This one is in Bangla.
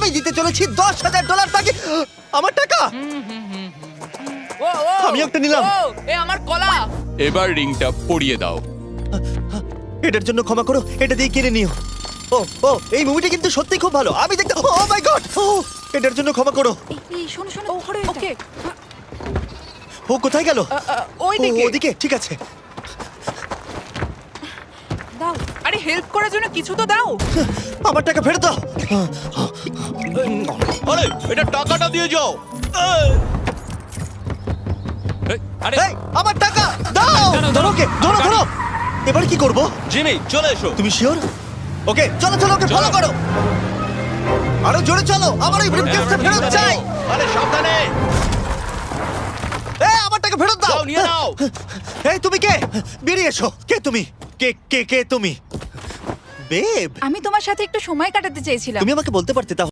আমি দিতে চলেছি $10,000 তাকে। আমার টাকা ও ও আমি একটা নিলাম। ও, এ আমার কলা। এবার রিংটা পরিয়ে দাও। এটার জন্য ক্ষমা করো, এটা দিয়ে কিনে নিও। ও ও এই মুভিটা কিন্তু সত্যি খুব ভালো, আমি দেখতে। ও মাই গড, ও এটার জন্য ক্ষমা করো। এই শোনো শোনো ধরো ওকে ও কোথায় গেল? ওই ও, দিকে। ওদিকে, ঠিক আছে। দাও। আরে হেল্প করার জন্য কিছু তো দাও। আমার টাকা ফেরত দাও। আরে এটা টাকাটা দিয়ে যাও। আরে এই, আমার টাকা দাও। দাঁড়াও, ধরো ওকে, ধরো ধরো। এবার কি করব? জিমি চলে এসো। তুমি শিওর? ওকে চলো চলো, ওকে ফলো করো। আরো জোরে চলো, আমার এই ব্রিফকেসটা ফেরত চাই। আরে সাবধানে এই আমার টাকা ফেরত দাও। যাও নিয়ে নাও। এই তুমি কে? বেরিয়ে এসো। কে তুমি? কে কে কে তুমি? বেব, আমি তোমার সাথে একটু সময় কাটাতে চেয়েছিলাম। তুমি আমাকে বলতে পারতে তাহলে।